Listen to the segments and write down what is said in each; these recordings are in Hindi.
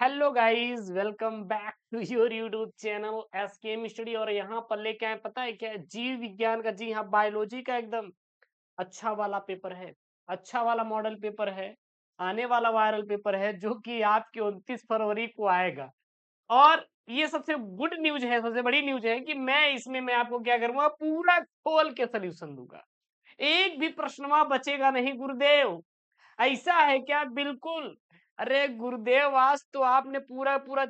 Hello guys, welcome back to your YouTube channel SKM study. और यहाँ पर लेके आए, पता है क्या है? जीव विज्ञान का, जी हाँ, बायोलॉजी का एकदम अच्छा वाला पेपर है। अच्छा वाला मॉडल पेपर है। आने वाला वायरल पेपर है जो कि आपके 29 फरवरी को आएगा। और ये सबसे गुड न्यूज है, सबसे बड़ी न्यूज है कि मैं आपको क्या करूंगा, पूरा खोल के सोल्यूशन दूंगा। एक भी प्रश्न वहां बचेगा नहीं गुरुदेव। ऐसा है क्या? बिल्कुल। अरे गुरुदेव, आज तो आपने पूरा पूरा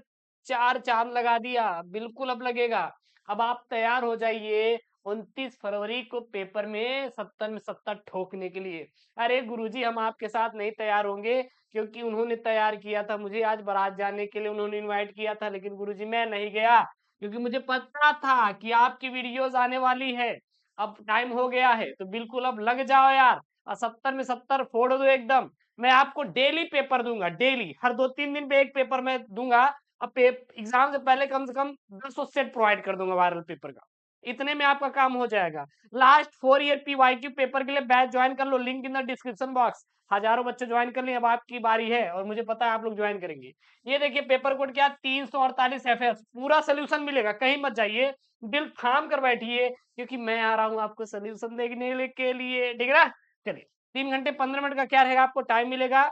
चार चांद लगा दिया। बिल्कुल अब लगेगा। अब आप तैयार हो जाइए 29 फरवरी को पेपर में 70 में 70 ठोकने के लिए। अरे गुरुजी, हम आपके साथ नहीं तैयार होंगे, क्योंकि उन्होंने तैयार किया था मुझे आज बारात जाने के लिए, उन्होंने इनवाइट किया था, लेकिन गुरुजी मैं नहीं गया, क्योंकि मुझे पता था कि आपकी वीडियोस आने वाली है। अब टाइम हो गया है, तो बिल्कुल अब लग जाओ यार। और 70 में 70 फोड़ दो एकदम। मैं आपको डेली पेपर दूंगा, डेली हर 2-3 दिन पे एक पेपर मैं दूंगा। अब एग्जाम से पहले कम से कम 10 सेट प्रोवाइड कर दूंगा वायरल पेपर का। इतने में आपका काम हो जाएगा। लास्ट 4 ईयर पीवाईक्यू पेपर के लिए बैच ज्वाइन कर लो, link in the description box. हजारों बच्चे ज्वाइन कर लें, अब आपकी बारी है और मुझे पता है आप लोग ज्वाइन करेंगे। ये देखिए पेपर कोड क्या, 348 FF, पूरा सोल्यूशन मिलेगा, कहीं मत जाइए। दिल थाम कर बैठिए, क्योंकि मैं आ रहा हूँ आपको सोल्यूशन देखने के लिए, ठीक है ना? चलिए, 3 घंटे 15 मिनट का क्या रहेगा, आपको टाइम मिलेगा।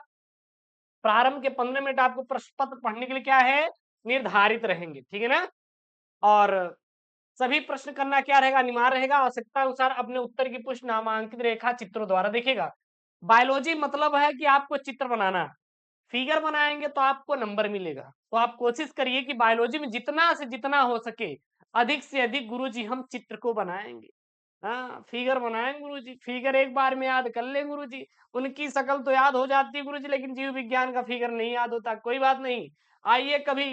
प्रारंभ के 15 मिनट आपको प्रश्न पत्र पढ़ने के लिए क्या है, निर्धारित रहेंगे, ठीक है ना? और सभी प्रश्न करना क्या रहेगा, अनिवार्य रहेगा। आवश्यकता अनुसार अपने उत्तर की पुष्टि नामांकित रेखा चित्रों द्वारा देखिएगा। बायोलॉजी मतलब है कि आपको चित्र बनाना। फिगर बनाएंगे तो आपको नंबर मिलेगा। तो आप कोशिश करिए कि बायोलॉजी में जितना से जितना हो सके, अधिक से अधिक गुरुजी हम चित्र को बनाएंगे। हाँ, फिगर बनाएं गुरुजी, फिगर एक बार में याद कर ले गुरुजी। उनकी शकल तो याद हो जाती है गुरुजी, लेकिन जीव विज्ञान का फिगर नहीं याद होता। कोई बात नहीं, आइए कभी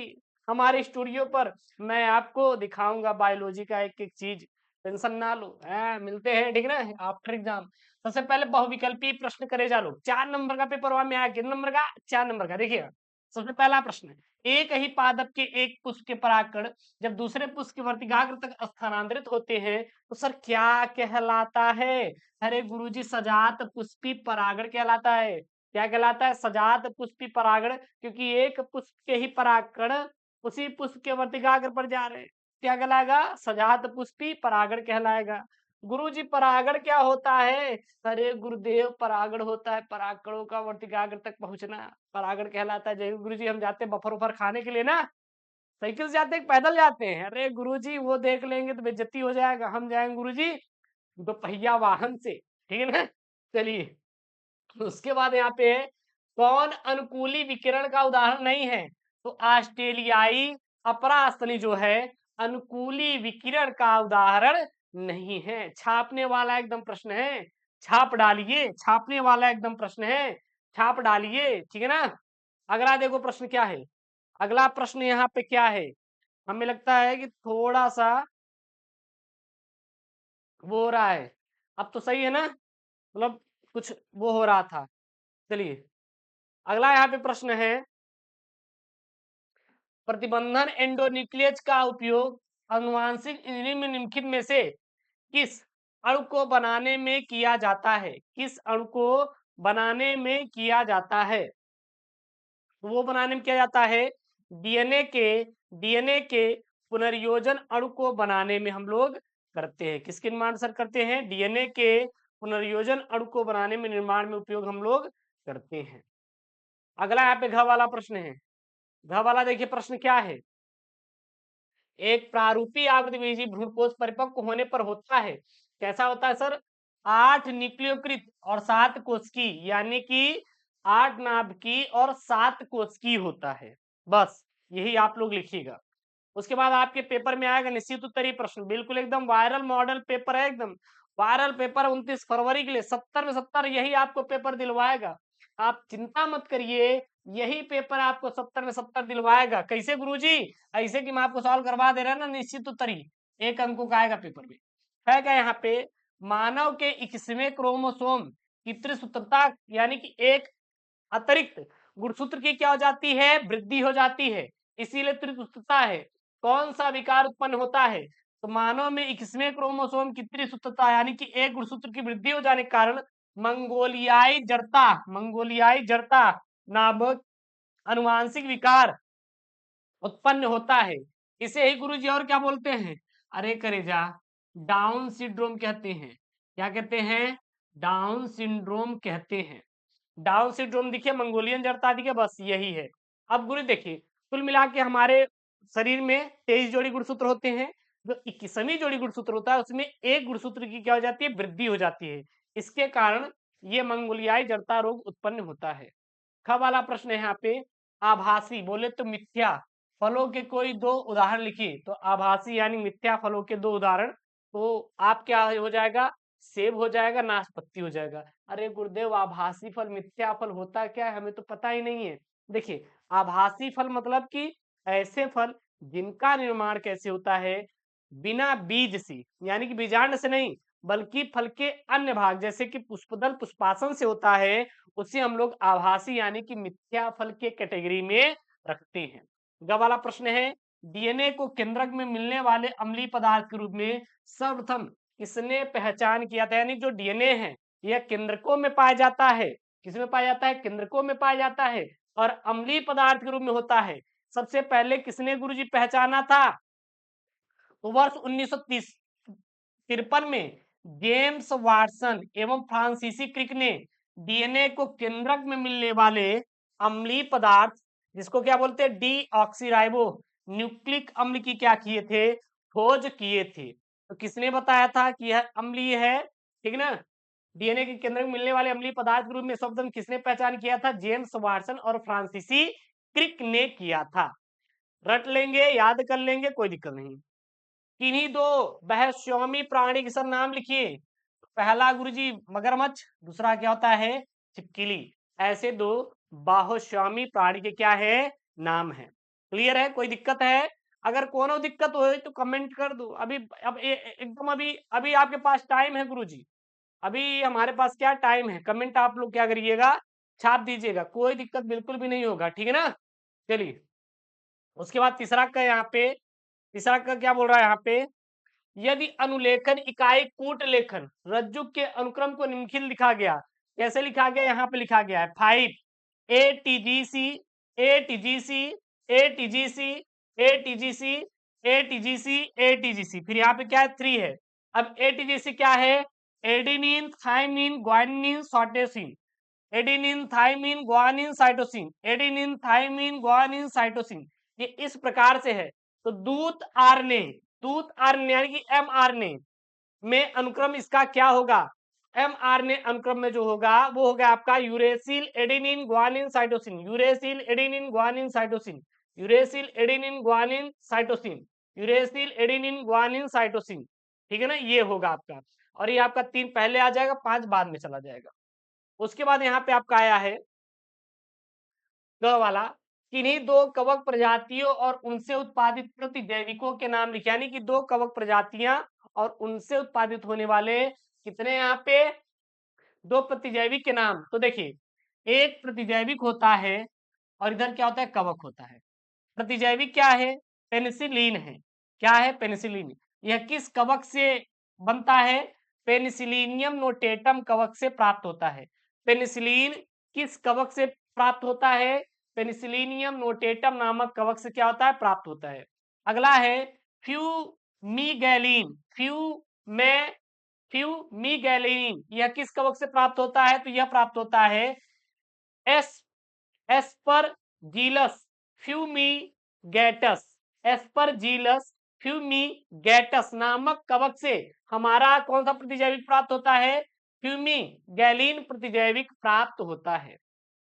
हमारे स्टूडियो पर, मैं आपको दिखाऊंगा बायोलॉजी का एक एक चीज। टेंशन ना लो, मिलते हैं, ठीक है ना, आफ्टर एग्जाम। सबसे पहले बहुविकल्पीय प्रश्न करे जा लो। 4 नंबर का पेपर हुआ में आया, कितने नंबर का? 4 नंबर का। देखिएगा, सबसे पहला प्रश्न है, एक ही पादप के एक पुष्प के परागकण जब दूसरे पुष्प के वर्तिकाग्र तक स्थानांतरित होते हैं तो सर क्या कहलाता है? अरे गुरुजी, सजात पुष्पी परागण कहलाता है। क्या कहलाता है? सजात पुष्पी परागण, क्योंकि एक पुष्प के ही परागकण उसी पुष्प के वर्तिकाग्र पर जा रहे हैं। क्या कहलाएगा? सजात पुष्पी परागण कहलाएगा। गुरुजी, परागण क्या होता है? अरे गुरुदेव, परागण होता है परागकणों का वर्तिकाग्र तक पहुंचना, परागण कहलाता है। जय गुरुजी, हम जाते हैं बफर उफर खाने के लिए ना, साइकिल से जाते हैं कि पैदल जाते हैं? अरे गुरुजी, वो देख लेंगे तो बेइज्जती हो जाएगा। हम जाएंगे गुरुजी दोपहिया वाहन से, ठीक है ना? चलिए, उसके बाद यहाँ पे है, कौन अनुकूली विकिरण का उदाहरण नहीं है? तो ऑस्ट्रेलियाई अपरास्तनी जो है, अनुकूली विकिरण का उदाहरण नहीं है। छापने वाला एकदम प्रश्न है, छाप डालिए। छापने वाला एकदम प्रश्न है, छाप डालिए, ठीक है ना? अगला देखो प्रश्न क्या है। अगला प्रश्न यहाँ पे क्या है, हमें लगता है कि थोड़ा सा वो हो रहा है। अब तो सही है ना, मतलब कुछ वो हो रहा था। चलिए, अगला यहाँ पे प्रश्न है, प्रतिबंधन एंडोन्यूक्लियस का उपयोग आनुवांशिक इंजीनियरिंग में निम्नलिखित में से किस अणु को बनाने में किया जाता है? किस अणु को बनाने में किया जाता है? तो वो बनाने में किया जाता है, डीएनए के डीएनए के पुनर्योजन अणु को बनाने में हम लोग करते हैं। किसके निर्माण सर करते हैं? डीएनए के पुनर्योजन अणु को बनाने में, निर्माण में उपयोग हम लोग करते हैं। अगला यहाँ पे घ वाला प्रश्न है। घ वाला देखिए प्रश्न क्या है, एक प्रारूपी आवृतबीजी भ्रूणकोश परिपक्व होने पर होता है, कैसा होता है सर? 8 न्यूक्लियोकृत और 7 कोशिकी, यानी कि 8 नाभिकीय और 7 कोशिकी होता है। बस यही आप लोग लिखिएगा। उसके बाद आपके पेपर में आएगा निश्चित उत्तरीय प्रश्न, बिल्कुल एकदम वायरल मॉडल पेपर है, एकदम वायरल पेपर 29 फरवरी के लिए। 70 में 70 यही आपको पेपर दिलवाएगा। आप चिंता मत करिए, यही पेपर आपको 70 में 70 दिलवाएगा। कैसे गुरुजी? ऐसे कि मैं आपको सॉल्व करवा दे रहा ना, निश्चित उत्तरीय 1 अंकों का आएगा पेपर में। है क्या यहाँ पे, मानव के 21वें क्रोमोसोम की त्रिसूत्रता, यानी कि एक अतिरिक्त गुणसूत्र की क्या हो जाती है? वृद्धि हो जाती है, इसीलिए त्रिसूत्रता है। कौन सा विकार उत्पन्न होता है? तो मानव में 21वें क्रोमोसोम की त्रिसूत्रता, यानी कि एक गुणसूत्र की वृद्धि हो जाने के कारण मंगोलियाई जड़ता नामक अनुवांशिक विकार उत्पन्न होता है। इसे ही गुरुजी और क्या बोलते हैं? अरे करेजा, डाउन सिंड्रोम कहते हैं। क्या कहते हैं? डाउन सिंड्रोम कहते हैं। डाउन सिंड्रोम देखिए, मंगोलियन जड़ता देखिए, बस यही है। अब गुरु देखिए, कुल मिला के हमारे शरीर में 23 जोड़ी गुणसूत्र होते हैं। जो 21वीं जोड़ी गुणसूत्र होता है उसमें एक गुणसूत्र की क्या हो जाती है? वृद्धि हो जाती है। इसके कारण ये मंगोलियाई जड़ता रोग उत्पन्न होता है। ख वाला प्रश्न है यहाँ पे, आभासी बोले तो मिथ्या फलों के कोई दो उदाहरण लिखिए। तो आभासी यानी मिथ्या फलों के दो उदाहरण, तो आप क्या हो जाएगा? सेब हो जाएगा, नाशपाती हो जाएगा। अरे गुरुदेव, आभासी फल मिथ्या फल होता क्या है? हमें तो पता ही नहीं है। देखिए, आभासी फल मतलब कि ऐसे फल जिनका निर्माण कैसे होता है? बिना बीज से, यानी कि बीजांड से नहीं, बल्कि फल के अन्य भाग जैसे कि पुष्पदल पुष्पासन से होता है, उसे हम लोग आभासी यानी कि मिथ्या फल के कैटेगरी में रखते हैं। ग वाला प्रश्न है, डीएनए को केंद्रक में मिलने वाले अम्लीय पदार्थ के रूप में सर्वप्रथम किसने पहचान किया था? यानी जो डीएनए है यह केंद्रकों में पाया जाता है। किसमें पाया जाता है? केंद्रकों में पाया जाता है और अम्लीय पदार्थ के रूप में होता है। सबसे पहले किसने गुरुजी पहचाना था? तो वर्ष 1953 में जेम्स वाटसन एवं फ्रांसीसी क्रिक ने डीएनए को केंद्रक में मिलने वाले अम्लीय पदार्थ, जिसको क्या बोलते हैं? डीऑक्सीराइबो न्यूक्लिक अम्ल की क्या किए थे? खोज किए थे। तो किसने बताया था कि यह अम्लीय है? ठीक ना? डीएनए के केंद्र में मिलने वाले अम्लीय पदार्थ के रूप में सर्वप्रथम किसने पहचान किया था? जेम्स वाटसन और फ्रांसीसी क्रिक ने किया था। रट लेंगे, याद कर लेंगे, कोई दिक्कत नहीं। किन्हीं दो बहस्वामी प्राणी के सर नाम लिखिए। पहला गुरुजी मगरमच्छ, दूसरा क्या होता है? छिपकली। ऐसे दो बाहुस्वामी प्राणी के क्या है? नाम है। क्लियर है? कोई दिक्कत है? अगर कोनो दिक्कत हो तो कमेंट कर दो। अभी अब एकदम अभी अभी आपके पास टाइम है गुरुजी। अभी हमारे पास क्या टाइम है? कमेंट आप लोग क्या करिएगा? छाप दीजिएगा। कोई दिक्कत बिल्कुल भी नहीं होगा। ठीक है ना? चलिए, उसके बाद तीसरा का यहाँ पे, तीसरा का क्या बोल रहा है यहाँ पे? यदि अनुलेखन इकाई कूट लेखन रज्जु के अनुक्रम को निम्नलिखित लिखा गया, कैसे लिखा गया? यहाँ पे लिखा गया है 5 ATGC ATGC ATGC ATGC ATGC ATGC, फिर यहाँ पे क्या है? 3 है। अब ATGC क्या है? Adenine thymine guanine cytosine, adenine thymine guanine cytosine, adenine thymine guanine cytosine, ये इस प्रकार से है। तो दूत आरएनए, दूत आरएनए यानी कि एमआरएनए में अनुक्रम इसका क्या होगा? एमआरएनए अनुक्रम में जो होगा वो होगा आपका uracil adenine guanine cytosine, uracil adenine guanine cytosine, uracil adenine guanine cytosine, uracil adenine guanine cytosine. ठीक है ना? ये होगा आपका, और ये आपका 3 पहले आ जाएगा, 5 बाद में चला जाएगा। उसके बाद यहाँ पे आपका आया है ग वाला, किन्हीं दो कवक प्रजातियों और उनसे उत्पादित प्रतिजैविकों के नाम लिखे। यानी कि दो कवक प्रजातियां और उनसे उत्पादित होने वाले कितने यहाँ पे? दो प्रतिजैविक के नाम। तो देखिए, एक प्रतिजैविक होता है और इधर क्या होता है? कवक होता है। प्रतिजैविक क्या है? पेनिसिलिन है। क्या है? पेनिसिलिन। यह किस कवक से बनता है? पेनिसिलिनियम नोटेटम कवक से प्राप्त होता है। पेनिसिलिन किस कवक से प्राप्त होता है? पेनिसिलिनियम नोटेटम नामक कवक से क्या होता है? प्राप्त होता है। अगला है फ्यूमीगैलिन, फ्यूमीगैलिन, यह किस कवक से प्राप्त होता है? तो यह प्राप्त होता है एस एस्परजीलस फ्यूमीगेटस, एस्परजीलस फ्यूमीगेटस नामक कवक से हमारा कौन सा प्रतिजैविक प्राप्त होता है? फ्यूमीगैलिन प्रतिजैविक प्राप्त होता है।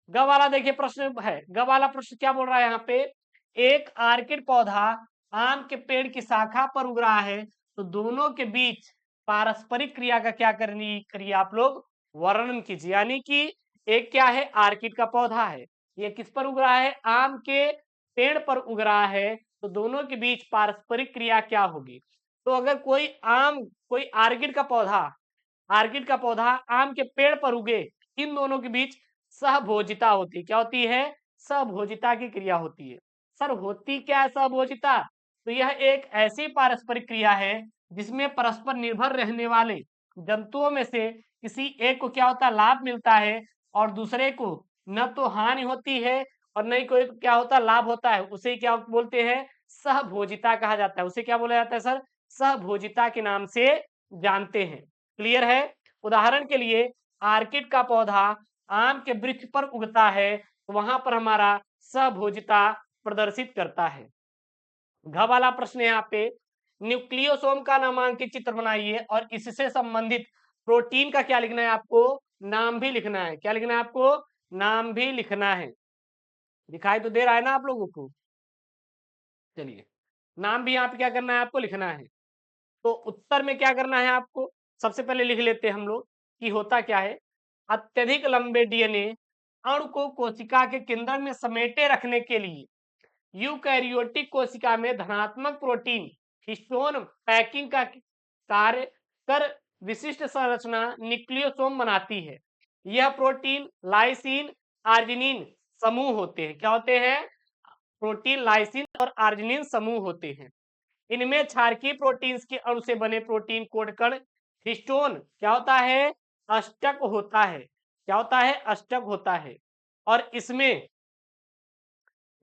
ग वाला देखिए प्रश्न है, ग वाला प्रश्न क्या बोल रहा है यहाँ पे? एक आर्किड पौधा आम के पेड़ की शाखा पर उग रहा है, तो दोनों के बीच पारस्परिक क्रिया का क्या करनी करिए आप लोग? वर्णन कीजिए। यानी कि एक क्या है? आर्किड का पौधा है, ये किस पर उग रहा है? आम के पेड़ पर उग रहा है, तो दोनों के बीच पारस्परिक क्रिया क्या होगी? तो अगर कोई आर्किड का पौधा आम के पेड़ पर उगे, इन दोनों के बीच सहभोजिता होती है। क्या होती है? सहभोजिता की क्रिया होती है। सर होती क्या है सहभोजिता? तो यह एक ऐसी पारस्परिक क्रिया है जिसमें परस्पर निर्भर रहने वाले जंतुओं में से किसी एक को क्या होता है? लाभ मिलता है और दूसरे को न तो हानि होती है और नहीं कोई क्या होता है लाभ होता है, उसे क्या बोलते हैं, सहभोजिता कहा जाता है। उसे क्या बोला जाता है सर, सहभोजिता के नाम से जानते हैं। क्लियर है। उदाहरण के लिए आर्किड का पौधा आम के वृक्ष पर उगता है, तो वहां पर हमारा सहभोजिता प्रदर्शित करता है। घ वाला प्रश्न है यहाँ पे, न्यूक्लियोसोम का नामांकित चित्र बनाइए और इससे संबंधित प्रोटीन का क्या लिखना है आपको, नाम भी लिखना है। क्या लिखना है आपको, नाम भी लिखना है। दिखाई तो दे रहा है ना आप लोगों को। चलिए, नाम भी यहाँ पे क्या करना है आपको, लिखना है। तो उत्तर में क्या करना है आपको, सबसे पहले लिख लेते हैं हम लोग कि होता क्या है। अत्यधिक लंबे डीएनए अणु को कोशिका के केंद्र में समेटे रखने के लिए यूकैरियोटिक कोशिका में धनात्मक प्रोटीन हिस्टोन पैकिंग का कार्य कर विशिष्ट संरचना न्यूक्लियोसोम बनाती है। यह प्रोटीन लाइसिन आर्जिनिन समूह होते हैं। क्या होते हैं, प्रोटीन लाइसिन और आर्जिनिन समूह होते हैं। इनमें क्षारकीय प्रोटीन्स के अणु से बने प्रोटीन कोटकण हिस्टोन क्या होता है, अष्टक होता है। क्या होता है, अष्टक होता है। और इसमें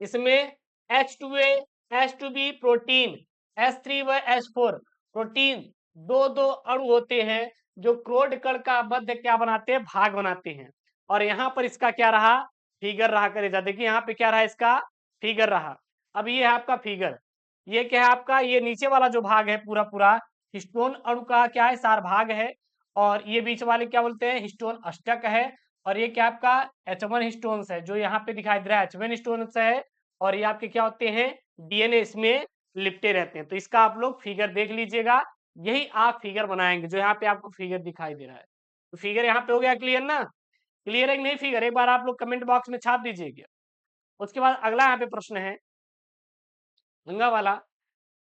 इसमें H2A H2B प्रोटीन H3 व H4 प्रोटीन दो दो अणु होते हैं जो क्रोड कण का मध्य क्या बनाते हैं, भाग बनाते हैं। और यहाँ पर इसका क्या रहा, फिगर रहा करेगा। देखिए यहाँ पे क्या रहा, इसका फिगर रहा। अब ये है आपका फिगर, ये क्या है आपका, ये नीचे वाला जो भाग है पूरा पूरा हिस्टोन अणु का क्या है, सार भाग है। और ये बीच वाले क्या बोलते हैं, हिस्टोन अष्टक है। और ये क्या आपका H1 हिस्टोन्स है, जो यहाँ पे दिखाई दे रहा है H1 हिस्टोन्स है। और ये आपके क्या होते हैं, डीएनए इसमें लिपटे रहते हैं। तो इसका आप लोग फिगर देख लीजिएगा, यही आप फिगर बनाएंगे जो यहाँ पे आपको फिगर दिखाई दे रहा है। तो फिगर यहाँ पे हो गया क्लियर ना, क्लियर है कि नहीं फिगर, एक बार आप लोग कमेंट बॉक्स में छाप दीजिएगा। उसके बाद अगला यहाँ पे प्रश्न है गंगा वाला,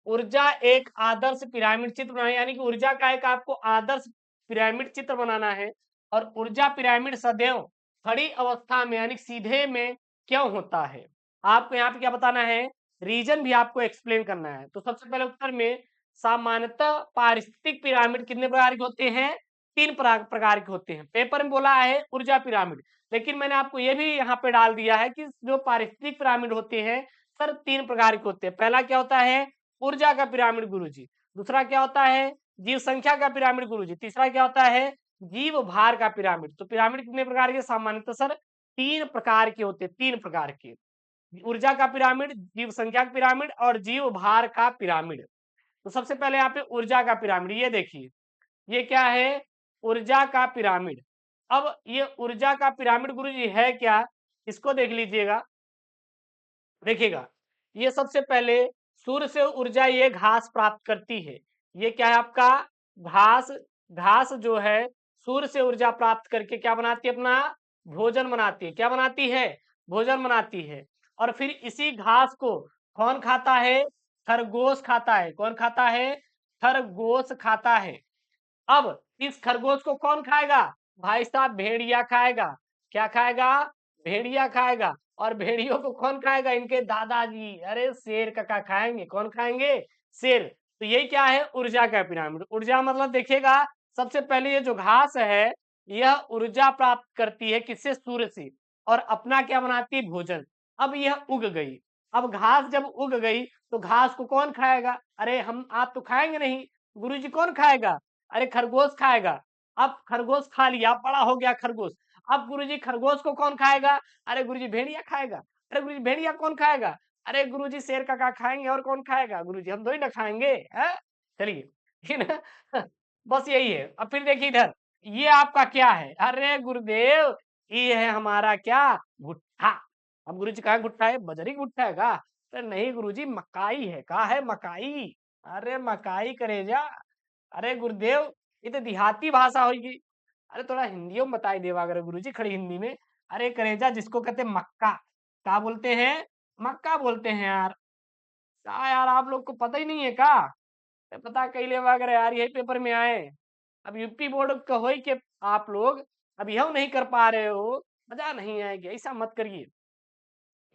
ऊर्जा एक आदर्श पिरामिड चित्र बनाना, यानी कि ऊर्जा का एक आपको आदर्श पिरामिड चित्र बनाना है। और ऊर्जा पिरामिड सदैव खड़ी अवस्था में यानी सीधे में क्यों होता है, आपको यहाँ पे क्या बताना है, रीजन भी आपको एक्सप्लेन करना है। तो सबसे पहले उत्तर में, सामान्यतः पारिस्थितिक पिरामिड कितने प्रकार के होते हैं, तीन प्रकार के होते हैं। पेपर में बोला है ऊर्जा पिरामिड, लेकिन मैंने आपको ये भी यहाँ पे डाल दिया है कि जो पारिस्थितिक पिरामिड होते हैं सर तीन प्रकार के होते हैं। पहला क्या होता है, ऊर्जा का पिरामिड गुरुजी। दूसरा क्या होता है, जीव संख्या का पिरामिड गुरुजी। तीसरा क्या होता है, जीव भार का पिरामिड। तो पिरामिड कितने प्रकार के, सामान्यतः सर तीन प्रकार के होते हैं, तीन प्रकार के, ऊर्जा का पिरामिड, जीव संख्या का पिरामिड और जीव भार का पिरामिड। तो सबसे पहले यहाँ पे ऊर्जा का पिरामिड, ये देखिए ये क्या है, ऊर्जा का पिरामिड। अब ये ऊर्जा का पिरामिड गुरुजी है क्या, इसको देख लीजिएगा। देखिएगा, ये सबसे पहले सूर्य से ऊर्जा ये घास प्राप्त करती है। ये क्या है आपका, घास। घास जो है सूर्य से ऊर्जा प्राप्त करके क्या बनाती है, अपना भोजन बनाती है। क्या बनाती है, भोजन बनाती है। और फिर इसी घास को कौन खाता है, खरगोश खाता है। कौन खाता है, खरगोश खाता है। अब इस खरगोश को कौन खाएगा, भाई साहब भेड़िया खाएगा। क्या खाएगा, भेड़िया खाएगा। और भेड़ियों को कौन खाएगा, इनके दादाजी, अरे शेर काका खाएंगे। कौन खाएंगे, शेर। तो यही क्या है, ऊर्जा का पिरामिड। ऊर्जा मतलब देखिएगा, सबसे पहले ये जो घास है यह ऊर्जा प्राप्त करती है किससे, सूर्य से, और अपना क्या बनाती है, भोजन। अब यह उग गई। अब घास जब उग गई तो घास को कौन खाएगा, अरे हम आप तो खाएंगे नहीं, गुरुजी कौन खाएगा, अरे खरगोश खाएगा। अब खरगोश खा लिया, बड़ा हो गया खरगोश। अब गुरुजी खरगोश को कौन खाएगा, अरे गुरुजी भेड़िया खाएगा। अरे गुरुजी भेड़िया कौन खाएगा, अरे गुरुजी शेर काका खाएंगे। और कौन खाएगा, गुरुजी हम थोड़ी ना खाएंगे, है। चलिए ठीक है ना बस यही है। अब फिर देखिए इधर, ये आपका क्या है, अरे गुरुदेव ये है हमारा क्या, भुट्टा। अब गुरुजी कहा भुट्टा है, बजरी का भुट्टा है का, अरे नहीं गुरुजी मकाई है, का है मकाई। अरे मकाई करेजा, अरे गुरुदेव ये तो देहाती भाषा होगी। अरे थोड़ा हिंदियों में बताई देवा अगर गुरुजी, खड़ी हिंदी में। अरे करेजा जिसको कहते हैं मक्का, क्या बोलते हैं, मक्का बोलते हैं यार। क्या यार आप लोग को पता ही नहीं है का, पता कैले अगर यार यही पेपर में आए। अब यूपी बोर्ड का हो कि आप लोग अब यह नहीं कर पा रहे हो, मजा नहीं आएगी, ऐसा मत करिए।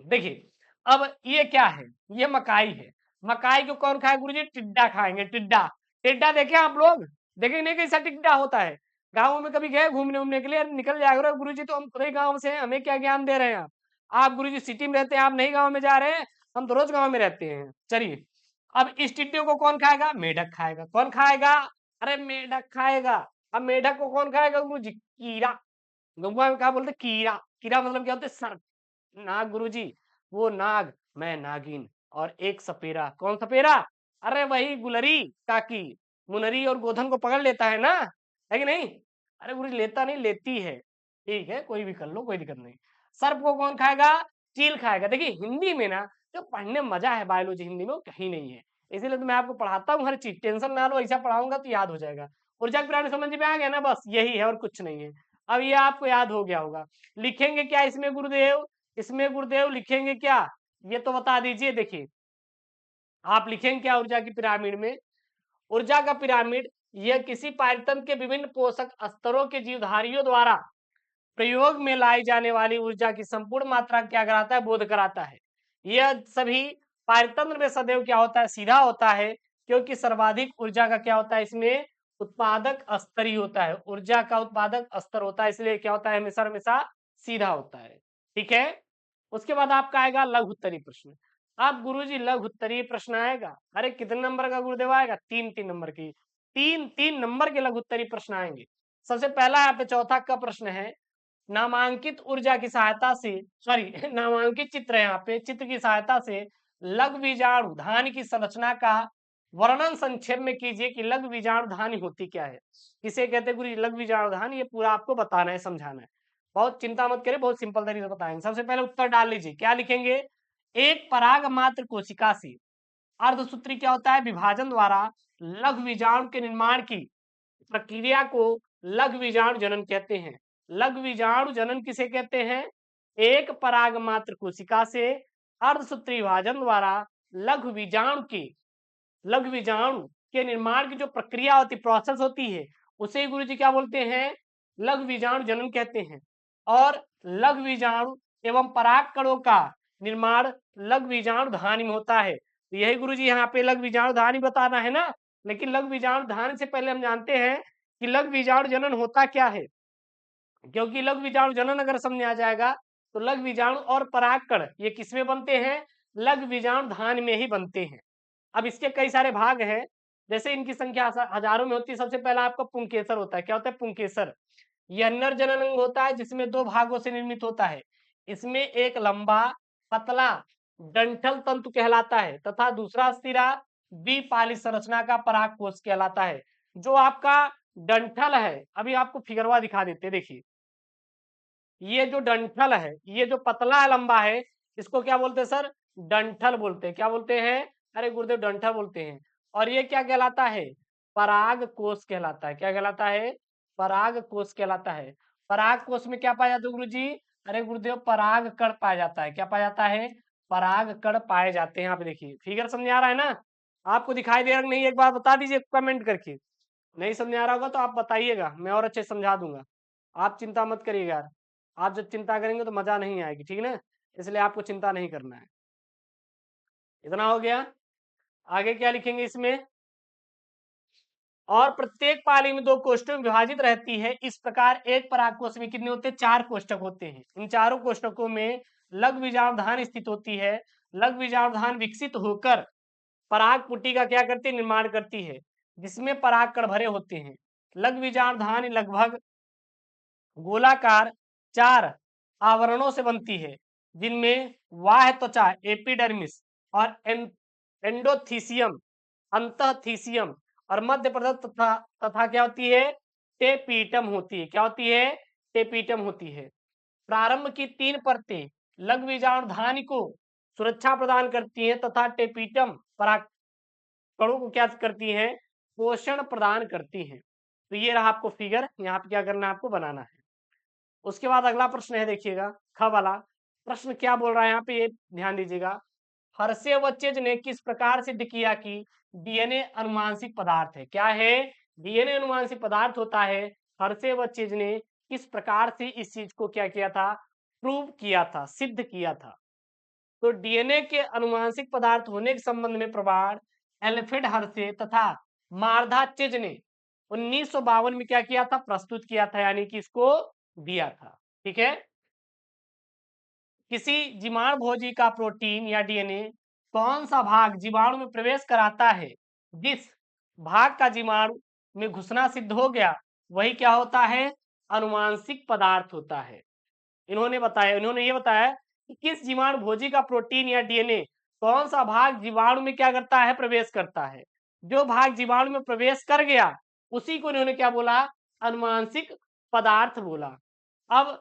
देखिए अब ये क्या है, ये मकाई है। मकाई को कौन खाए गुरुजी, टिड्डा खाएंगे, टिड्डा। टिड्डा देखे आप लोग, देखे नहीं कैसा टिड्डा होता है, गाँव में कभी गए घूमने उमने के लिए, निकल जाएगा गुरुजी तो हम खुद ही गाँव से हैं, हमें क्या ज्ञान दे रहे हैं आप। आप गुरुजी सिटी में रहते हैं, आप नहीं गांव में जा रहे हैं, हम तो रोज गांव में रहते हैं। चलिए, अब इस टिड्डियों को कौन खाएगा? मेढक खाएगा। कौन खाएगा? अरे मेढक खाएगा। अब मेढक को कौन खाएगा गुरुजी? कीड़ा। गौवा में क्या बोलते? कीड़ा। कीड़ा मतलब क्या होता है? सर्प। नाग गुरुजी, वो नाग, मैं नागिन, और एक सपेरा। कौन सपेरा? अरे वही गुलरी काकी, मुनरी और गोधन को पकड़ लेता है ना, है कि नहीं? अरे गुरुजी लेता नहीं, लेती है। ठीक है, कोई भी कर लो, कोई दिक्कत नहीं। सर्प को कौन खाएगा? चील खाएगा। देखिए हिंदी में ना जो पढ़ने में मजा है बायोलॉजी हिंदी में, वो कहीं नहीं है। इसीलिए तो मैं आपको पढ़ाता हूँ हर चीज, टेंशन ना लो, ऐसा पढ़ाऊंगा तो याद हो जाएगा। ऊर्जा के पिरामिड समझ में आ गया ना? बस यही है और कुछ नहीं है। अब ये आपको याद हो गया होगा। लिखेंगे क्या इसमें गुरुदेव? इसमें गुरुदेव लिखेंगे क्या, ये तो बता दीजिए। देखिए आप लिखेंगे क्या ऊर्जा की पिरामिड में? ऊर्जा का पिरामिड यह किसी पायतन के विभिन्न पोषक स्तरों के जीवधारियों द्वारा प्रयोग में लाई जाने वाली ऊर्जा की संपूर्ण मात्रा क्या कराता है? बोध कराता है। यह सभी पारतंत्र में सदैव क्या होता है? सीधा होता है, क्योंकि सर्वाधिक ऊर्जा का क्या होता है इसमें? उत्पादक स्तर ही होता है। ऊर्जा का उत्पादक स्तर होता है, इसलिए क्या होता है? हमेशा हमेशा सीधा होता है। ठीक है, उसके बाद आपका आएगा लघु उत्तरीय प्रश्न। अब गुरुजी लघु उत्तरीय प्रश्न आएगा, अरे कितने नंबर का गुरुदेव आएगा? 3-3 नंबर की, 3-3 नंबर के लघु उत्तरीय प्रश्न आएंगे। सबसे पहला यहाँ पे चौथा का प्रश्न है, नामांकित ऊर्जा की सहायता से, सॉरी नामांकित चित्र है यहाँ पे, चित्र की सहायता से लघु बीजाणु धान की संरचना का वर्णन संक्षेप में कीजिए कि लघु बीजाणु धानी होती क्या है। किसे कहते हैं गुरु? लघु बीजाणु धान। ये पूरा आपको बताना है, समझाना है। बहुत चिंता मत करिए, बहुत सिंपल तरीके से बताएंगे। सबसे पहले उत्तर डाल लीजिए, क्या लिखेंगे? एक पराग मात्र कोशिका से अर्धसूत्री क्या होता है? विभाजन द्वारा लघु बीजाणु के निर्माण की प्रक्रिया को लघु बीजाणु जनन कहते हैं। लघु बीजाणु जनन किसे कहते हैं? एक पराग मात्र कोशिका से अर्धसूत्री विभाजन द्वारा लघु बीजाणु के लघु बीजाणु के निर्माण की जो प्रक्रिया होती, प्रोसेस होती है, उसे गुरु जी क्या बोलते हैं? लघु बीजाणु जनन कहते हैं। और लघु बीजाणु एवं पराग कणों का निर्माण लघु बीजाणु धानी में होता है। तो यही गुरु जी यहाँ पे लघु बीजाणु धानी बताना है ना। लेकिन लघु बीजाणु धान से पहले हम जानते हैं कि लघु बीजाणु जनन होता क्या है, क्योंकि लघु बीजाणु जनन अगर समझ में आ जाएगा तो लघु बीजाणु और परागकण ये किसमें बनते हैं? लघु बीजाणु धान में ही बनते हैं। अब इसके कई सारे भाग हैं, जैसे इनकी संख्या हजारों में होती है। सबसे पहला आपका पुंकेसर होता है। क्या होता है? पुंकेसर। यह नर जनन अंग होता है, जिसमें 2 भागों से निर्मित होता है। इसमें एक लंबा पतला डंठल तंतु कहलाता है तथा दूसरा सिरा द्विपाली संरचना का पराग कोष कहलाता है। जो आपका डंठल है, अभी आपको फिगरवा दिखा देते हैं। देखिए ये जो डंठल है, ये जो पतला लंबा है, इसको क्या बोलते हैं सर? डंठल बोलते हैं। क्या बोलते हैं? अरे गुरुदेव डंठल बोलते हैं। और ये क्या कहलाता है? पराग कोष कहलाता है। क्या कहलाता है? पराग कोष कहलाता है। पराग कोष में क्या पाया जाता है गुरु जी? अरे गुरुदेव पराग कण पाया जाता है। क्या पाया जाता है? पराग कण पाए जाते हैं। यहाँ पे देखिए फिगर समझ आ रहा है ना? आपको दिखाई दे रहा नहीं? एक बार बता दीजिए कमेंट करके। नहीं समझ आ रहा होगा तो आप बताइएगा, मैं और अच्छे से समझा दूंगा। आप चिंता मत करिएगा यार, आप जब चिंता करेंगे तो मजा नहीं आएगी, ठीक है ना? इसलिए आपको चिंता नहीं करना है। इतना हो गया। आगे क्या लिखेंगे इसमें? और प्रत्येक पाली में 2 कोष्ठकों में विभाजित रहती है। इस प्रकार एक परागकोश में कितने होते हैं? 4 कोष्ठक होते हैं। इन चारों कोष्ठकों में लघु बीजाणुधान स्थित होती है। लघु बीजाणुधान विकसित होकर पराग पुटी का क्या करती है? निर्माण करती है, जिसमें पराग कण भरे होते हैं। लघु बीजाणुधान लगभग गोलाकार 4 आवरणों से बनती है, जिनमें बाह्य त्वचा एपिडर्मिस और एंडोथीसियम अंतःथीसियम और मध्य प्रदेश तथा तथा क्या होती है? टेपीटम होती है। क्या होती है? टेपीटम होती है। प्रारंभ की 3 परतें लघु बीजाणुधानी को सुरक्षा प्रदान करती हैं तथा टेपीटम परागकणों को क्या करती हैं? पोषण प्रदान करती हैं। तो ये रहा आपको फिगर, यहाँ पे क्या करना है? आपको बनाना है। उसके बाद अगला प्रश्न है, देखिएगा ख वाला प्रश्न क्या बोल रहा है यहाँ पे, ये ध्यान दीजिएगा। हर्षे व चेज ने किस प्रकार सिद्ध किया कि डीएनए अनुवांशिक पदार्थ है? क्या है? डीएनए अनुवांशिक पदार्थ होता है। हर्षे व चेज ने किस प्रकार से इस चीज को क्या किया था? प्रूव किया था, सिद्ध किया था। तो डीएनए के अनुवांशिक पदार्थ होने के संबंध में प्रमाण एल्फ्रेड हर्षे तथा मार्धा चेज ने 1952 में क्या किया था? प्रस्तुत किया था, यानी कि इसको दिया था। ठीक है, किसी जीवाणु भोजी का प्रोटीन या डीएनए कौन सा भाग जीवाणु में प्रवेश कराता है, जिस भाग का जीवाणु में घुसना सिद्ध हो गया वही क्या होता है, अनुवांशिक पदार्थ होता है। इन्होंने ये बताया कि किस जीवाणु भोजी का प्रोटीन या डीएनए कौन सा भाग जीवाणु में क्या करता है, प्रवेश करता है। जो भाग जीवाणु में प्रवेश कर गया उसी को इन्होंने क्या बोला, अनुवांशिक पदार्थ बोला। अब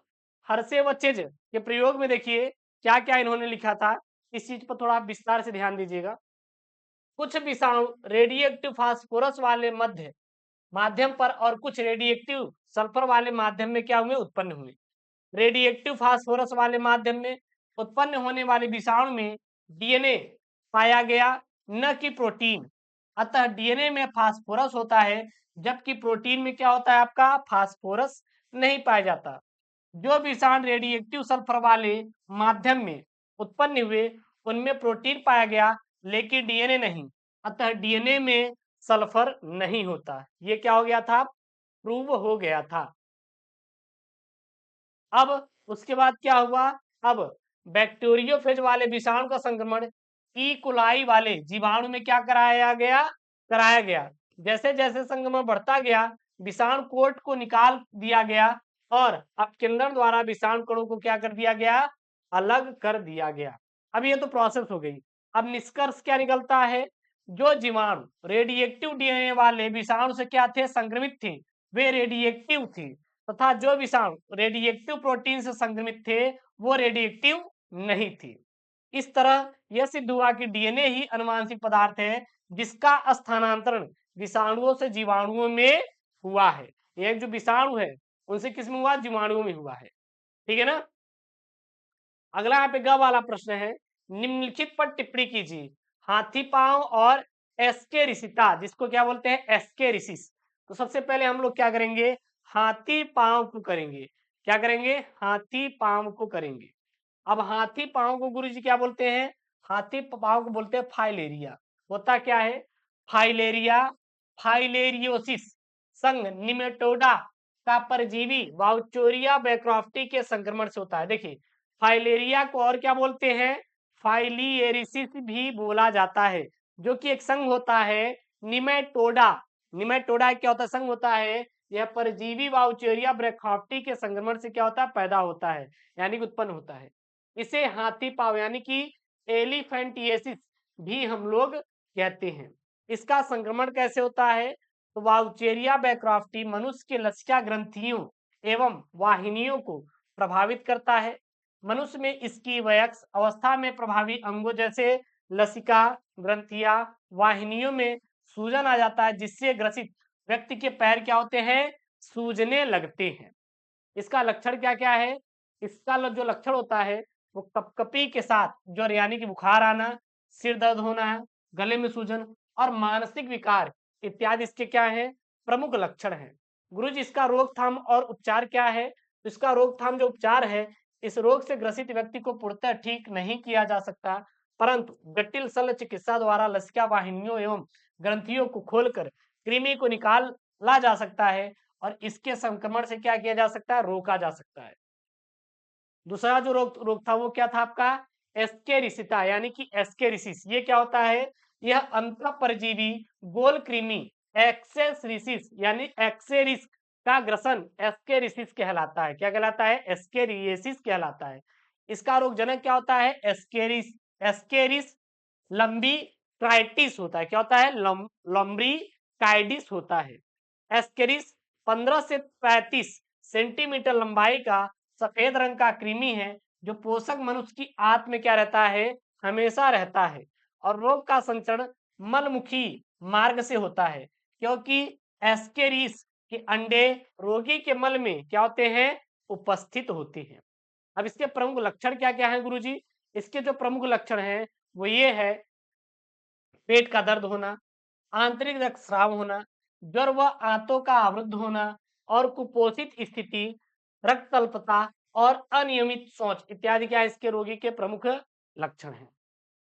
हर्षे व चेज के प्रयोग में देखिए क्या क्या इन्होंने लिखा था, इस चीज पर थोड़ा विस्तार से ध्यान दीजिएगा। कुछ विषाणु रेडियोएक्टिव फास्फोरस वाले माध्यम पर और कुछ रेडियोएक्टिव सल्फर वाले माध्यम में क्या हुए, उत्पन्न हुए। रेडियोएक्टिव फास्फोरस वाले माध्यम में उत्पन्न होने वाले विषाणु में डीएनए पाया गया, न कि प्रोटीन। अतः डीएनए में फास्फोरस होता है जबकि प्रोटीन में क्या होता है, आपका फास्फोरस नहीं पाया जाता। जो विषाणु रेडियोएक्टिव सल्फर वाले माध्यम में उत्पन्न हुए उनमें प्रोटीन पाया गया लेकिन डीएनए नहीं, अतः डीएनए में सल्फर नहीं होता। ये क्या हो गया था, प्रूव हो गया था। अब उसके बाद क्या हुआ, अब बैक्टीरियोफेज वाले विषाणु का संक्रमण ई कोलाई वाले जीवाणु में क्या कराया गया। जैसे जैसे संक्रमण बढ़ता गया विषाणु कोट को निकाल दिया गया और अपकेंद्रण द्वारा विषाणु कणों को क्या कर दिया गया, अलग कर दिया गया। अब ये तो प्रोसेस हो गई। अब निष्कर्ष क्या निकलता है, जो जीवाणु रेडिएक्टिव डीएनए वाले विषाणु से क्या थे, संक्रमित थे, वे रेडिएक्टिव थे, तथा जो विषाणु रेडिएक्टिव प्रोटीन से संक्रमित थे वो रेडिएक्टिव नहीं थे। इस तरह यह सिद्ध हुआ कि डीएनए ही अनुवांशिक पदार्थ है जिसका स्थानांतरण विषाणुओं से जीवाणुओं में हुआ है। ये जो विषाणु है उनसे किसमें हुआ, जीवाणुओं में हुआ है। ठीक है ना। अगला यहाँ पे ग वाला प्रश्न है, निम्नलिखित पर टिप्पणी कीजिए। हाथी पांव और एस्केरिसिटा, जिसको क्या बोलते हैं, एस्केरिसिस। तो सबसे पहले हम लोग क्या करेंगे, हाथी पांव को करेंगे। क्या करेंगे, हाथी पांव को करेंगे। अब हाथी पांव को गुरुजी क्या बोलते हैं, हाथी पांव को बोलते हैं फाइलेरिया। होता क्या है, फाइलेरिया फाइलेरियोसिस संग निमेटोडा का परजीवी वाउचोरिया बैक्रोफ्टी के संक्रमण से होता है। देखिए फाइलेरिया को और क्या बोलते हैं, फाइलिएरिसिस भी बोला जाता है, जो कि एक संघ होता है निमेटोडा। निमेटोडा क्या होता है, संघ होता है। यह परजीवी वाउचेरिया ब्रैक्योप्टी के संक्रमण से क्या होता है, पैदा होता है, यानी कि उत्पन्न होता है। इसे हाथी पांव यानी कि एलिफेंटिएसिस भी हम लोग कहते हैं। इसका संक्रमण कैसे होता है, तो वाउचेरिया बैक्रोफ्टी मनुष्य के लसिका ग्रंथियों एवं वाहिनियों को प्रभावित करता है। मनुष्य में इसकी वयस्क अवस्था में प्रभावी अंगों जैसे लसिका ग्रंथियां वाहिनियों में सूजन आ जाता है, जिससे ग्रसित व्यक्ति के पैर क्या होते हैं, सूजने लगते हैं। इसका लक्षण क्या क्या है, इसका जो लक्षण होता है वो कपकपी के साथ ज्वर यानी कि बुखार आना, सिर दर्द होना, गले में सूजन और मानसिक विकार इत्यादि इसके क्या है, प्रमुख लक्षण है। गुरुजी इसका रोकथाम और उपचार क्या है, इसका रोकथाम जो उपचार है, इस रोग से ग्रसित व्यक्ति को पूर्णतः ठीक नहीं किया जा सकता, परंतु जटिल शल्य चिकित्सा द्वारा लसिका वाहिनियों एवं ग्रंथियों को खोलकर कृमि को निकाला जा सकता है और इसके संक्रमण से क्या किया जा सकता है, रोका जा सकता है। दूसरा जो रोग था वो क्या था आपका, एस्केरिसिटा यानी कि एस्केरिसिस। ये क्या होता है, यह अंतः परजीवी गोल कृमि एक्सेरिसिस यानी एक्सेरिस का ग्रसन एस्केरिसिस कहलाता है। क्या कहलाता है, एस्केरिएसिस कहलाता है। इसका रोगजनक क्या होता है, एस्केरिस लंबी ट्राइटिस होता है। क्या होता है, लंबी टाइडिस होता है। एस्केरिस 15 से 35 सेंटीमीटर लंबाई का सफेद रंग का कृमि है जो पोषक मनुष्य की आंत में क्या रहता है, हमेशा रहता है। और रोग का संचरण मलमुखी मार्ग से होता है, क्योंकि एस्केरिस के अंडे रोगी के मल में क्या होते हैं, उपस्थित होते हैं। अब इसके प्रमुख लक्षण क्या क्या हैं गुरुजी, इसके जो प्रमुख लक्षण हैं वो ये है, पेट का दर्द होना, आंतरिक रक्तस्राव होना, ज्वर व आंतों का अवरुद्ध होना और कुपोषित स्थिति, रक्त अल्पता और अनियमित शौच इत्यादि क्या इसके रोगी के प्रमुख लक्षण हैं।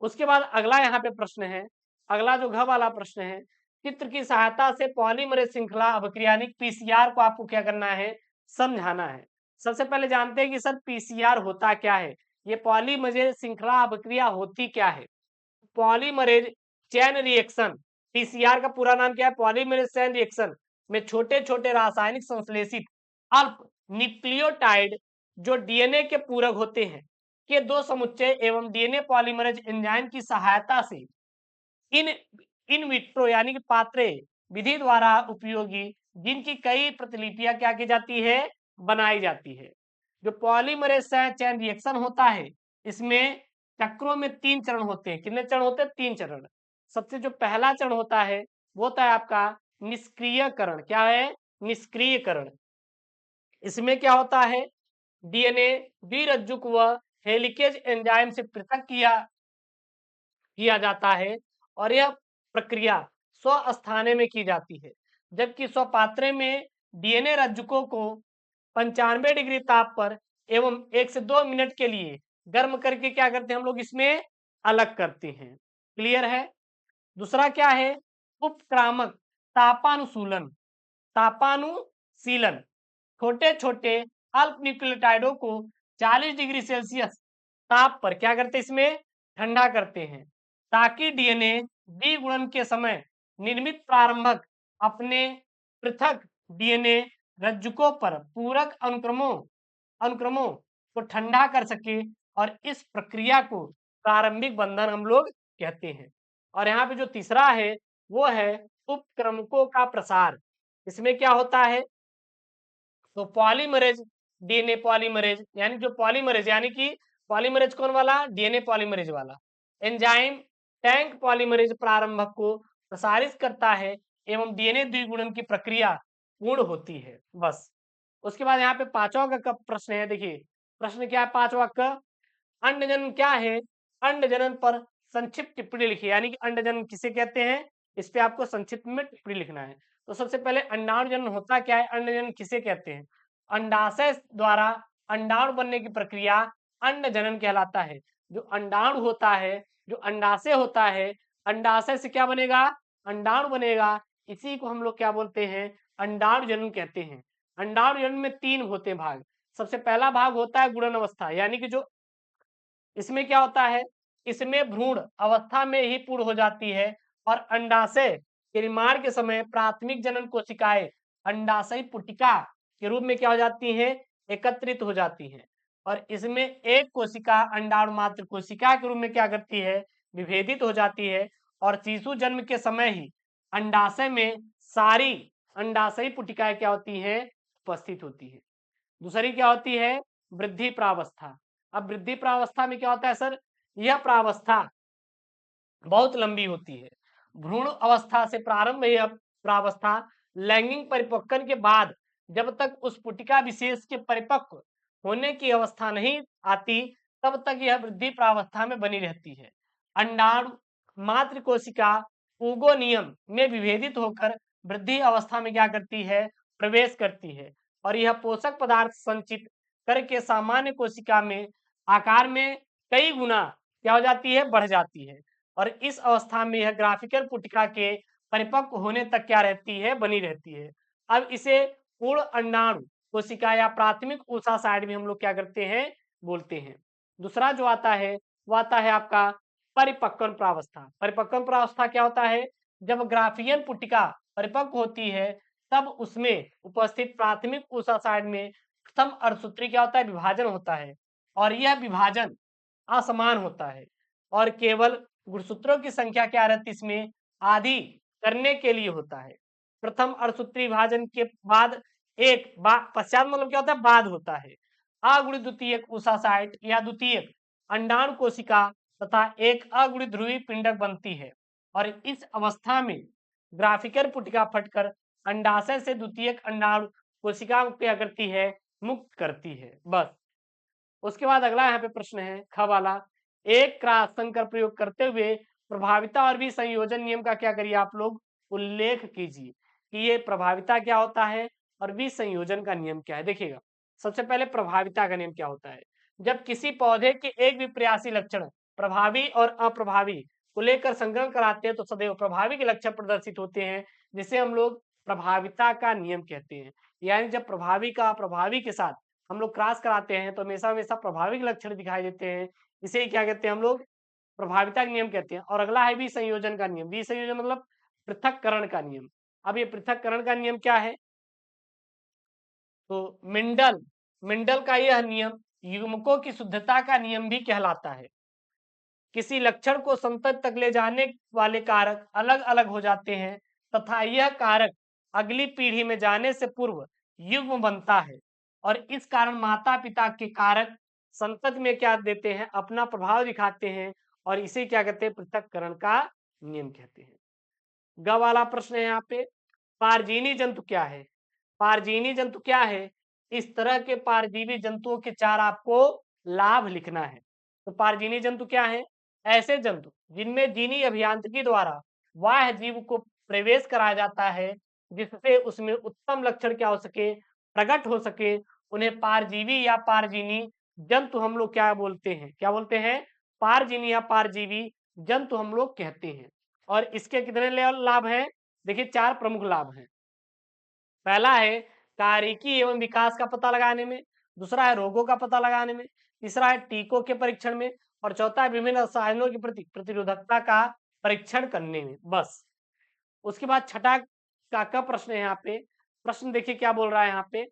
उसके बाद अगला यहाँ पे प्रश्न है, अगला जो घ वाला प्रश्न है, चित्र की सहायता से पॉलीमरेज श्रृंखला अभिक्रिया पीसीआर को आपको क्या करना है, समझाना है। सबसे पहले जानते हैं कि सर पीसीआर होता क्या है। ये पॉलीमरेज श्रृंखला अभिक्रिया होती क्या है? पॉलीमरेज चैन रिएक्शन, पीसीआर का पूरा नाम क्या है? पॉलीमरेज चैन रिएक्शन में छोटे छोटे रासायनिक संश्लेषित अल्प न्यूक्लियोटाइड जो डीएनए के पूरक होते हैं के दो समुच्चय एवं डीएनए पॉलीमरेज एंजाइम की सहायता से इन इन विट्रो यानी कि पात्रे विधि द्वारा उपयोगी जिनकी कई प्रतिलिपियां क्या की जाती है? बनाई जाती है। जो पॉलीमरेज चैन रिएक्शन होता है, इसमें चक्रों में 3 चरण होते हैं। कितने चरण होते हैं? 3 चरण। सबसे जो पहला चरण होता है वो होता है आपका निष्क्रियकरण। क्या है? निष्क्रियकरण। इसमें क्या होता है? डीएनए द्विरज्जुक व हेलिकेज एंजाइम से पृथक किया जाता है और यह प्रक्रिया स्वस्थाने में की जाती है, जबकि स्वपात्रे में डीएनए रज्जुकों को 95 डिग्री ताप पर एवं 1 से 2 मिनट के लिए गर्म करके क्या करते हैं हम लोग? इसमें अलग करते हैं। क्लियर है? दूसरा क्या है? उपक्रामक तापानुसूलन तापानुशीलन छोटे छोटे अल्प न्यूक्लियोटाइडों को 40 डिग्री सेल्सियस ताप पर क्या करते हैं? इसमें ठंडा करते हैं ताकि डीएनए द्विगुणन के समय निर्मित प्रारंभक अपने पृथक डीएनए रज्जुकों पर पूरक अनुक्रमों को ठंडा कर सके और इस प्रक्रिया को प्रारंभिक बंधन हम लोग कहते हैं। और यहाँ पे जो तीसरा है वो है उपक्रमकों का प्रसार। इसमें क्या होता है? तो पॉलीमरेज डीएनए पॉलीमरेज यानी जो पॉलीमरेज यानी कि पॉलीमरेज कौन वाला? डीएनए पॉलीमरेज वाला एंजाइम टैंक पॉलीमरेज प्रारंभक को प्रसारित करता है एवं डीएनए द्विगुणन की प्रक्रिया पूर्ण होती है। बस। उसके बाद यहाँ पे पांचवा का प्रश्न है। देखिए प्रश्न क्या है पांचवा का? अंडजनन क्या है? अंडजनन पर संक्षिप्त टिप्पणी लिखिए। यानी कि अंडजनन किसे कहते हैं? इस पे आपको संक्षिप्त में टिप्पणी लिखना है। तो सबसे पहले अंडाणुजनन होता क्या है? अंडजनन किसे कहते हैं? अंडाशय द्वारा अंडाणु बनने की प्रक्रिया अंडजनन कहलाता है। जो अंडाणु होता है, जो अंडाशय होता है, अंडाशय से क्या बनेगा? अंडाणु बनेगा। इसी को हम लोग क्या बोलते हैं? अंडाणुजनन कहते हैं। अंडाणुजनन में 3 होते हैं भाग। सबसे पहला भाग होता है गुणन अवस्था, यानी कि जो इसमें क्या होता है? इसमें भ्रूण अवस्था में ही पूर्ण हो जाती है और अंडाशय के निर्माण के समय प्राथमिक जनन कोशिकाएं अंडाशय पुटिका के रूप में क्या हो जाती हैं? एकत्रित हो जाती हैं और इसमें एक कोशिका अंडाणु मात्र कोशिका के रूप में क्या करती है? विभेदित हो जाती है और शिशु जन्म के समय ही अंडाशय में सारी अंडाशयी पुटिकाएं क्या होती हैं? उपस्थित होती है। दूसरी क्या होती है? वृद्धि प्रावस्था। अब वृद्धि प्रावस्था में क्या होता है सर? यह प्रावस्था बहुत लंबी होती है। भ्रूण अवस्था से प्रारंभ यह प्रावस्था लैंगिक परिपक्वन के बाद जब तक उस पुटिका विशेष के परिपक्व होने की अवस्था नहीं आती, तब तक यह वृद्धि प्रावस्था में बनी रहती है। अंडाणु मात्र कोशिका ओगोनियम में विभेदित होकर वृद्धि अवस्था में क्या करती है? प्रवेश करती है और यह पोषक पदार्थ संचित करके सामान्य कोशिका में आकार में कई गुना क्या हो जाती है? बढ़ जाती है और इस अवस्था में यह ग्राफिकल पुटिका के परिपक्व होने तक क्या रहती है? बनी रहती है। अब इसे पूर्ण अंडाणु कोशिका या प्राथमिक ऊतक में हम लोग क्या करते हैं? बोलते हैं। दूसरा जो आता है वो आता है आपका परिपक्वन प्रावस्था। परिपक्वन प्रावस्था क्या होता है? जब ग्राफियन पुटिका परिपक्व होती है तब उसमें उपस्थित प्राथमिक ऊतक में प्रथम अर्धसूत्री क्या होता है? विभाजन होता है और यह विभाजन असमान होता है और केवल गुणसूत्रों की संख्या क्या रहती है? इसमें आधी करने के लिए होता है। प्रथम अर्धसूत्री विभाजन के बाद पश्चात मतलब क्या होता है? बाद होता है। अगुणित द्वितीयक ऊतक या द्वितीयक अंडाणु कोशिका तथा एक अगुणित ध्रुवीय पिंडक बनती है और इस अवस्था में ग्राफिकल पुटिका फटकर अंडाशय से द्वितीयक अंडाणु कोशिका को क्या करती है? मुक्त करती है। बस। उसके बाद अगला यहाँ पे प्रश्न है ख वाला, एक क्रॉस संकर प्रयोग करते हुए प्रभाविता और विसंयोजन नियम का क्या करिए आप लोग? उल्लेख कीजिए कि ये प्रभाविता क्या होता है और विसंयोजन का नियम क्या है। देखिएगा सबसे पहले प्रभाविता का नियम क्या होता है? जब किसी पौधे के एक भी प्रयासी लक्षण प्रभावी और अप्रभावी को लेकर संग्रह कराते हैं तो सदैव प्रभावी के लक्षण प्रदर्शित होते हैं, जिसे हम लोग प्रभाविता का नियम कहते हैं। यानी जब प्रभावी का अप्रभावी के साथ हम लोग क्रॉस कराते हैं तो हमेशा-हमेशा प्रभाविक लक्षण दिखाई देते हैं। इसे ही क्या कहते हैं हम लोग? प्रभाविता का नियम कहते हैं। और अगला है विसंयोजन का नियम। विसंयोजन मतलब पृथक्करण का नियम। अब ये पृथक्करण का नियम क्या है? तो मेंडल का यह नियम युग्मकों की शुद्धता का नियम भी कहलाता है। किसी लक्षण को संतत तक ले जाने वाले कारक अलग-अलग हो जाते हैं तथा यह कारक अगली पीढ़ी में जाने से पूर्व युग्म बनता है और इस कारण माता-पिता के कारक संतत में क्या देते हैं? अपना प्रभाव दिखाते हैं और इसे क्या कहते हैं? पृथक्करण का नियम कहते हैं। ग वाला प्रश्न है यहाँ पे, पारजीनी जंतु क्या है? पारजीनी जंतु क्या है? इस तरह के पारजीवी जंतुओं के 4 आपको लाभ लिखना है। तो पारजीनी जंतु क्या है? ऐसे जंतु जिनमें जीनी अभियांत्रिकी द्वारा बाह्य जीव को प्रवेश कराया जाता है, जिससे उसमें उत्तम लक्षण क्या हो सके? प्रकट हो सके। उन्हें पारजीवी या पारजीनी जंतु हम लोग क्या बोलते हैं? क्या बोलते हैं? पारजीनी या पारजीवी जंतु हम लोग कहते हैं। और इसके कितने लाभ हैं? देखिए 4 प्रमुख लाभ हैं। पहला है कार्यकी एवं विकास का पता लगाने में, दूसरा है रोगों का पता लगाने में, तीसरा है टीकों के परीक्षण में और चौथा है विभिन्न रसायनों के प्रति प्रतिरोधकता का परीक्षण करने में। बस। उसके बाद छठा का प्रश्न है यहाँ पे। प्रश्न देखिए क्या बोल रहा है यहाँ पे।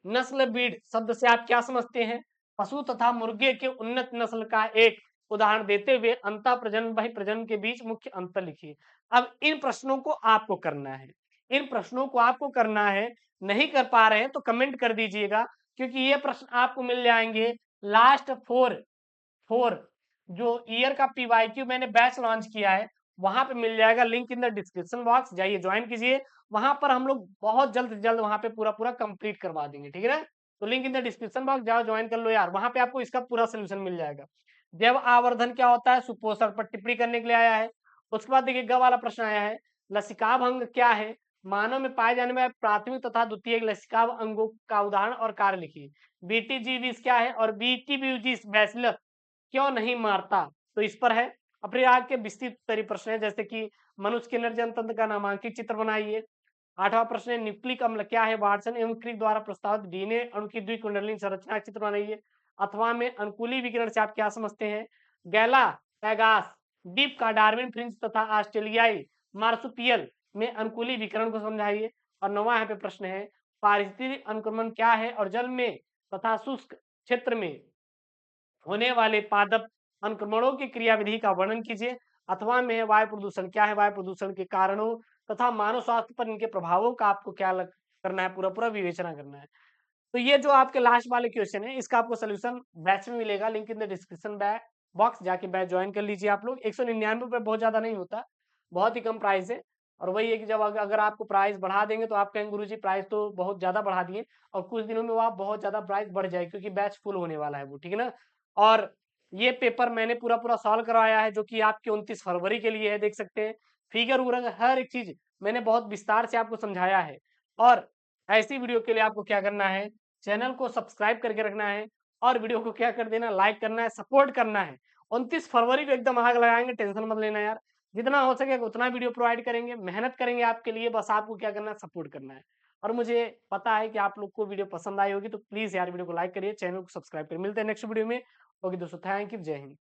नस्ल बीड शब्द से आप क्या समझते हैं? पशु तथा मुर्गे के उन्नत नस्ल का एक उदाहरण देते हुए अंतः प्रजनन बहिः प्रजनन के बीच मुख्य अंतर लिखिए। अब इन प्रश्नों को आपको करना है। इन प्रश्नों को आपको करना है। नहीं कर पा रहे हैं तो कमेंट कर दीजिएगा, क्योंकि ये प्रश्न आपको मिल जाएंगे लास्ट फोर जो ईयर का पीवाईक्यू मैंने बैच लॉन्च किया है, वहां पे मिल जाएगा। Link in the description box, जाइए ज्वाइन कीजिए। वहां पर हम लोग बहुत जल्द से जल्द वहां पे पूरा पूरा कंप्लीट करवा देंगे, ठीक है ना? तो link in the description box, जाओ ज्वाइन कर लो यार। वहां पे आपको इसका पूरा सोल्यूशन मिल जाएगा। जैव आवर्धन क्या होता है? सुपोषण पर टिप्पणी करने के लिए आया है। उसके बाद देखिए ग वाला प्रश्न आया है, लसिका भंग क्या है? मानव में पाए जाने वाले प्राथमिक तथा द्वितीयक लसिका अंगों का उदाहरण और कार्य लिखिए। बीटीजीवीस क्या है? और बीटीब्यूजिस बैसिलस क्यों नहीं मारता? तो इस पर है। और फिर आगे के विस्तृत उत्तरीय प्रश्न है, जैसे कि मनुष्य के निर्जन तंत्र का नामांकित चित्र बनाइए। 8वां प्रश्न है, न्यूक्लिक अम्ल क्या है? वाटसन एवं क्रिक द्वारा प्रस्तावित डीएनए अणु की द्विकुंडलीय संरचना का चित्र बनाइए। अथवा में अनुकूली विकिरण से आप क्या समझते हैं? गैला पैगास डीप का डार्विन फ्रिंज तथा ऑस्ट्रेलियाई मार्सुपियल में अनुकूली विकिरण को समझाइए। और 9वां यहाँ पे प्रश्न है, पारिस्थितिक अनुक्रमण क्या है? और जल में तथा शुष्क क्षेत्र में होने वाले पादप अनुक्रमणों की क्रियाविधि का वर्णन कीजिए। अथवा में वायु प्रदूषण क्या है? वायु प्रदूषण के कारणों तथा मानव स्वास्थ्य पर इनके प्रभावों का आपको क्या करना है? पूरा पूरा विवेचना करना है। तो ये जो आपके लास्ट वाले क्वेश्चन है, इसका आपको सोल्यूशन बैच में मिलेगा। Link in the description box, जाके बैच ज्वाइन कर लीजिए आप लोग। 199 रुपये बहुत ज्यादा नहीं होता, बहुत ही कम प्राइस है। और वही है कि जब अगर आपको प्राइस बढ़ा देंगे तो आप कहेंगे गुरुजी प्राइस तो बहुत ज्यादा बढ़ा दिए, और कुछ दिनों में वो आप बहुत ज्यादा प्राइस बढ़ जाए, क्योंकि बैच फुल होने वाला है वो, ठीक है ना? और ये पेपर मैंने पूरा पूरा सॉल्व करवाया है, जो कि आपके 29 फरवरी के लिए है। देख सकते हैं फिगर उगर हर एक चीज मैंने बहुत विस्तार से आपको समझाया है। और ऐसी वीडियो के लिए आपको क्या करना है? चैनल को सब्सक्राइब करके रखना है और वीडियो को क्या कर देना? लाइक करना है, सपोर्ट करना है। 29 फरवरी को एकदम आग लगाएंगे, टेंशन मत लेना यार। जितना हो सके उतना वीडियो प्रोवाइड करेंगे, मेहनत करेंगे आपके लिए। बस आपको क्या करना है? सपोर्ट करना है। और मुझे पता है कि आप लोग को वीडियो पसंद आई होगी, तो प्लीज यार वीडियो को लाइक करिए, चैनल को सब्सक्राइब करिए। मिलते हैं नेक्स्ट वीडियो में। ओके दोस्तों, थैंक यू, जय हिंद।